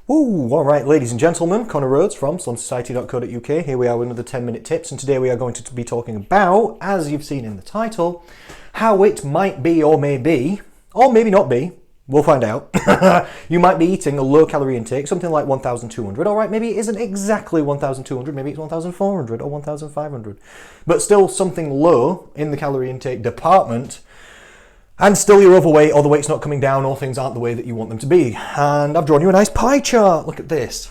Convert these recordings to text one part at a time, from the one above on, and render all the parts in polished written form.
Ooh, all right, ladies and gentlemen, Connor Rhodes from slimsociety.co.uk. Here we are with another 10-minute tips, and today we are going to be talking about, as you've seen in the title, how it might be or may be, or maybe not be, we'll find out. You might be eating a low calorie intake, something like 1,200. All right, maybe it isn't exactly 1,200, maybe it's 1,400 or 1,500, but still something low in the calorie intake department. And still you're overweight, or the weight's not coming down, or things aren't the way that you want them to be. And I've drawn you a nice pie chart. Look at this.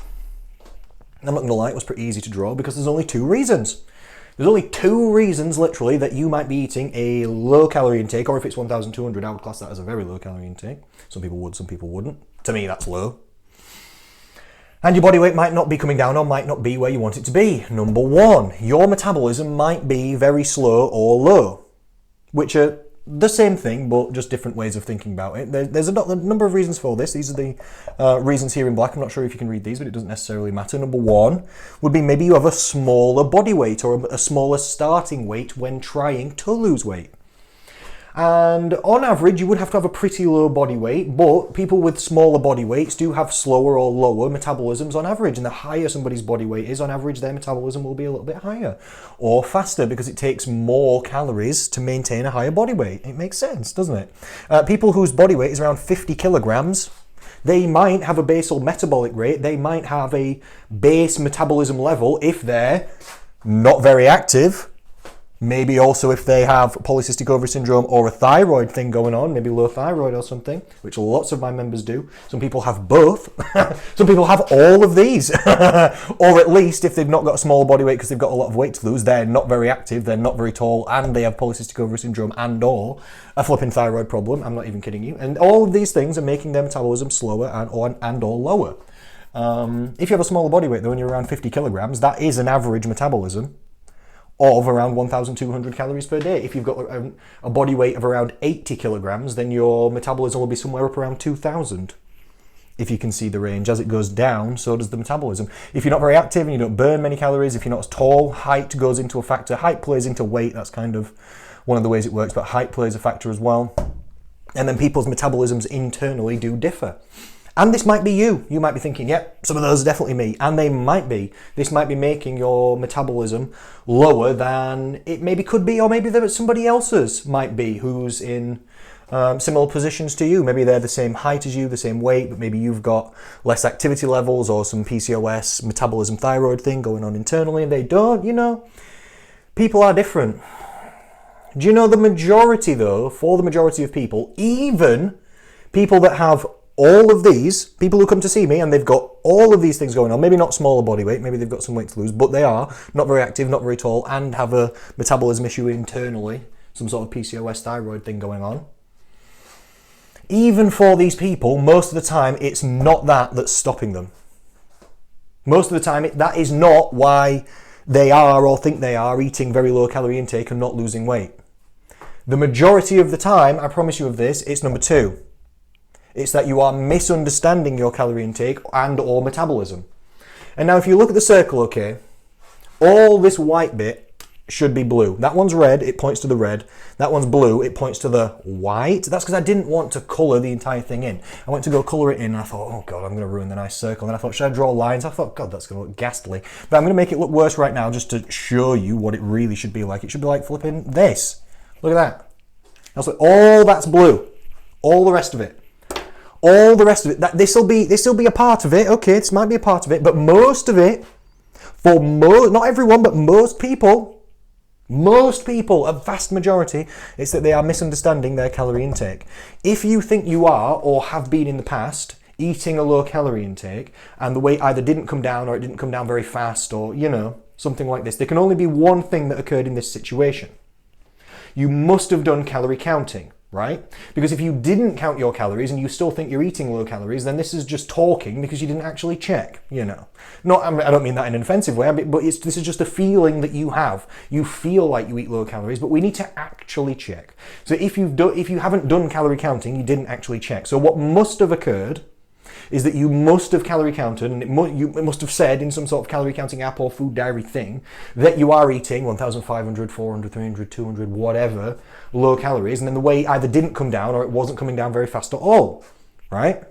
I'm not going to lie, it was pretty easy to draw because there's only two reasons. There's only two reasons, literally, that you might be eating a low calorie intake, or if it's 1,200, I would class that as a very low calorie intake. Some people would, some people wouldn't. To me, that's low. And your body weight might not be coming down, or might not be where you want it to be. Number one, your metabolism might be very slow or low, which are the same thing, but just different ways of thinking about it. There's a number of reasons for this. These are the reasons here in black. I'm not sure if you can read these, but it doesn't necessarily matter. Number one would be maybe you have a smaller body weight or a smaller starting weight when trying to lose weight. And on average, you would have to have a pretty low body weight, but people with smaller body weights do have slower or lower metabolisms on average. And the higher somebody's body weight is, on average, their metabolism will be a little bit higher or faster because it takes more calories to maintain a higher body weight. It makes sense, doesn't it? People whose body weight is around 50 kilograms, they might have a basal metabolic rate. They might have a base metabolism level if they're not very active. Maybe also if they have polycystic ovary syndrome or a thyroid thing going on, maybe low thyroid or something, which lots of my members do. Some people have both. Some people have all of these. Or at least if they've not got a small body weight because they've got a lot of weight to lose, they're not very active, they're not very tall, and they have polycystic ovary syndrome and or a flipping thyroid problem. I'm not even kidding you. And all of these things are making their metabolism slower and or lower. If you have a smaller body weight though and you're around 50 kilograms, that is an average metabolism of around 1,200 calories per day. If you've got a body weight of around 80 kilograms, then your metabolism will be somewhere up around 2,000. If you can see the range, as it goes down, so does the metabolism. If you're not very active and you don't burn many calories, if you're not as tall, height goes into a factor. Height plays into weight, that's kind of one of the ways it works, but height plays a factor as well. And then people's metabolisms internally do differ. And this might be you. You might be thinking, yep, some of those are definitely me. And they might be. This might be making your metabolism lower than it maybe could be, or maybe there somebody else's might be who's in similar positions to you. Maybe they're the same height as you, the same weight, but maybe you've got less activity levels or some PCOS, metabolism, thyroid thing going on internally, and they don't, you know. People are different. Do you know the majority, though, for the majority of people, even people that have all of these, people who come to see me and they've got all of these things going on, maybe not smaller body weight, maybe they've got some weight to lose, but they are not very active, not very tall, and have a metabolism issue internally, some sort of PCOS thyroid thing going on. Even for these people, most of the time, it's not that that's stopping them. Most of the time, that is not why they are or think they are eating very low calorie intake and not losing weight. The majority of the time, I promise you of this, it's number two. It's that you are misunderstanding your calorie intake and or metabolism. And now if you look at the circle, okay, all this white bit should be blue. That one's red, it points to the red. That one's blue, it points to the white. That's because I didn't want to colour the entire thing in. I went to go colour it in and I thought, oh God, I'm going to ruin the nice circle. And I thought, should I draw lines? I thought, God, that's going to look ghastly. But I'm going to make it look worse right now just to show you what it really should be like. It should be like flipping this. Look at that. That's like, all that's blue. All the rest of it. All the rest of it, this will be a part of it. Okay, this might be a part of it, but most of it, not everyone, but most people, a vast majority, it's that they are misunderstanding their calorie intake. If you think you are, or have been in the past, eating a low calorie intake, and the weight either didn't come down or it didn't come down very fast, or, you know, something like this, there can only be one thing that occurred in this situation. You must have done calorie counting. Right? Because if you didn't count your calories and you still think you're eating low calories, then this is just talking because you didn't actually check, you know. I don't mean that in an offensive way, but this is just a feeling that you have. You feel like you eat low calories, but we need to actually check. So if you haven't done calorie counting, you didn't actually check. So what must have occurred is that you must have calorie counted, and it must have said in some sort of calorie counting app or food diary thing that you are eating 1,500, 400, 300, 200, whatever, low calories, and then the weight either didn't come down or it wasn't coming down very fast at all, right?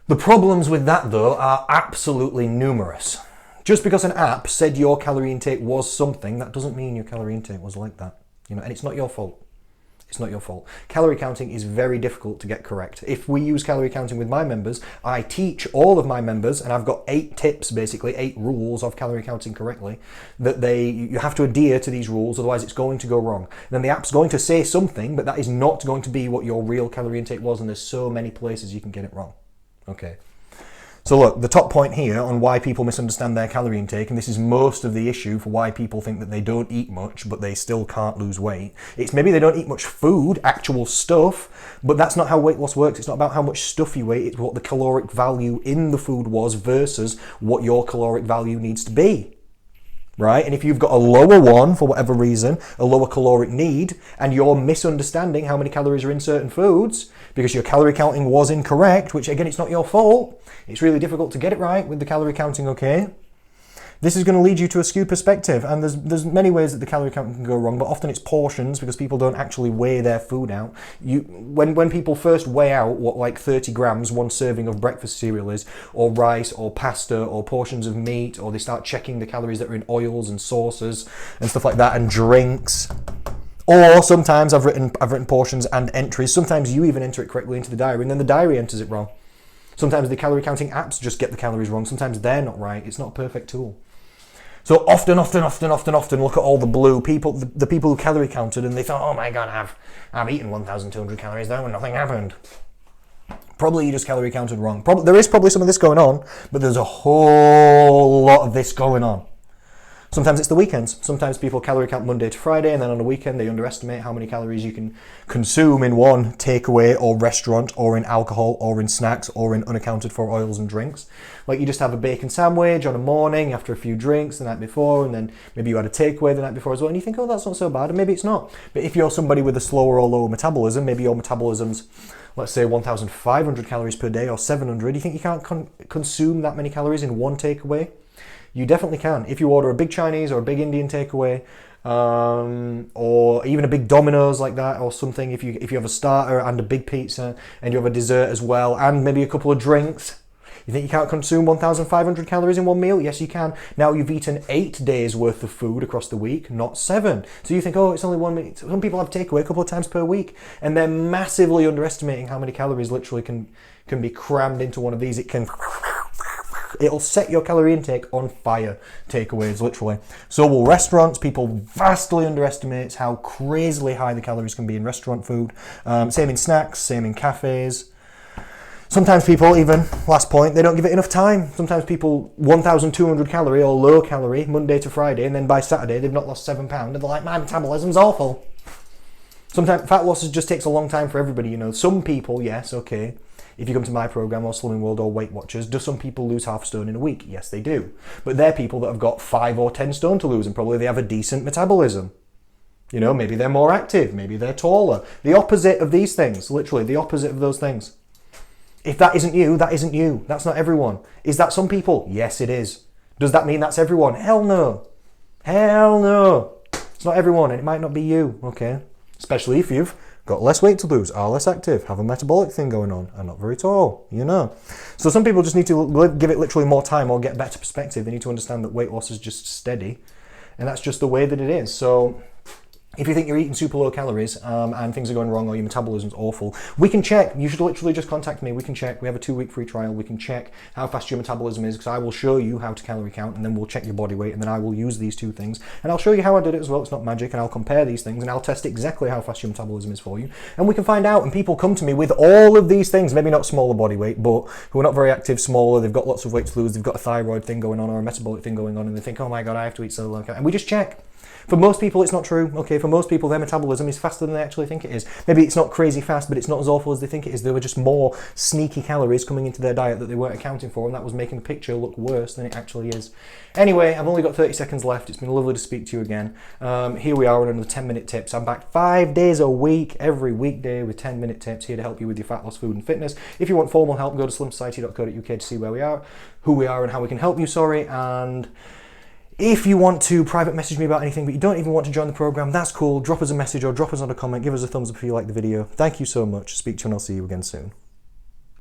The problems with that, though, are absolutely numerous. Just because an app said your calorie intake was something, that doesn't mean your calorie intake was like that. And it's not your fault. It's not your fault. Calorie counting is very difficult to get correct. If we use calorie counting with my members, I teach all of my members, and I've got 8 tips, basically 8 rules of calorie counting correctly, that you have to adhere to these rules, otherwise it's going to go wrong. Then the app's going to say something, but that is not going to be what your real calorie intake was, and there's so many places you can get it wrong. Okay. So look, the top point here on why people misunderstand their calorie intake, and this is most of the issue for why people think that they don't eat much, but they still can't lose weight. It's maybe they don't eat much food, actual stuff, but that's not how weight loss works. It's not about how much stuff you eat, it's what the caloric value in the food was versus what your caloric value needs to be. Right? And if you've got a lower one, for whatever reason, a lower caloric need, and you're misunderstanding how many calories are in certain foods, because your calorie counting was incorrect, which again, it's not your fault, it's really difficult to get it right with the calorie counting, okay? This is going to lead you to a skewed perspective, and there's many ways that the calorie counting can go wrong, but often it's portions, because people don't actually weigh their food out. When people first weigh out what like 30 grams one serving of breakfast cereal is, or rice, or pasta, or portions of meat, or they start checking the calories that are in oils and sauces and stuff like that, and drinks. Or sometimes I've written portions and entries. Sometimes you even enter it correctly into the diary, and then the diary enters it wrong. Sometimes the calorie counting apps just get the calories wrong. Sometimes they're not right. It's not a perfect tool. So often look at all the blue people, the people who calorie counted, and they thought, oh my God, I've eaten 1,200 calories though and nothing happened. Probably you just calorie counted wrong. There is probably some of this going on, but there's a whole lot of this going on. Sometimes it's the weekends. Sometimes people calorie count Monday to Friday, and then on a weekend they underestimate how many calories you can consume in one takeaway or restaurant, or in alcohol, or in snacks, or in unaccounted for oils and drinks. Like you just have a bacon sandwich on a morning after a few drinks the night before, and then maybe you had a takeaway the night before as well, and you think, oh, that's not so bad, and maybe it's not. But if you're somebody with a slower or lower metabolism, maybe your metabolism's, let's say 1,500 calories per day or 700, you think you can't consume that many calories in one takeaway? You definitely can. If you order a big Chinese or a big Indian takeaway, or even a big Domino's like that or something, if you have a starter and a big pizza and you have a dessert as well and maybe a couple of drinks, you think you can't consume 1,500 calories in one meal? Yes, you can. Now you've eaten 8 days worth of food across the week, not 7. So you think, oh, it's only 1 minute. Some people have takeaway a couple of times per week, and they're massively underestimating how many calories literally can be crammed into one of these. It'll set your calorie intake on fire, takeaways, literally. So will restaurants. People vastly underestimate how crazily high the calories can be in restaurant food. Same in snacks, same in cafes. Sometimes people, even, last point, they don't give it enough time. Sometimes people, 1,200 calorie or low calorie, Monday to Friday, and then by Saturday they've not lost 7 pounds, and they're like, my metabolism's awful. Sometimes fat loss just takes a long time for everybody, Some people, yes, okay. If you come to my program or Slimming World or Weight Watchers, do some people lose half a stone in a week? Yes, they do. But they're people that have got 5 or 10 stone to lose, and probably they have a decent metabolism. Maybe they're more active, maybe they're taller. The opposite of these things, literally, the opposite of those things. If that isn't you, that isn't you. That's not everyone. Is that some people? Yes, it is. Does that mean that's everyone? Hell no. Hell no. It's not everyone, and it might not be you, okay? Especially if you've got less weight to lose, are less active, have a metabolic thing going on, are not very tall, So some people just need to give it literally more time or get better perspective. They need to understand that weight loss is just steady, and that's just the way that it is. So if you think you're eating super low calories and things are going wrong or your metabolism's awful, we can check. You should literally just contact me. We can check. We have a 2-week free trial. We can check how fast your metabolism is, because I will show you how to calorie count, and then we'll check your body weight, and then I will use these 2 things, and I'll show you how I did it as well. It's not magic, and I'll compare these things, and I'll test exactly how fast your metabolism is for you, and we can find out. And people come to me with all of these things, maybe not smaller body weight, but who are not very active, smaller, they've got lots of weight to lose, they've got a thyroid thing going on or a metabolic thing going on, and they think, oh my God, I have to eat so low, and we just check. For most people, it's not true. Okay, for most people, their metabolism is faster than they actually think it is. Maybe it's not crazy fast, but it's not as awful as they think it is. There were just more sneaky calories coming into their diet that they weren't accounting for, and that was making the picture look worse than it actually is. Anyway, I've only got 30 seconds left. It's been lovely to speak to you again. Here we are on another 10-minute tips. I'm back 5 days a week, every weekday, with 10-minute tips here to help you with your fat loss, food, and fitness. If you want formal help, go to slimsociety.co.uk to see where we are, who we are, and how we can help you. And if you want to private message me about anything, but you don't even want to join the program, that's cool. Drop us a message or drop us on a comment. Give us a thumbs up if you like the video. Thank you so much. Speak to you, and I'll see you again soon.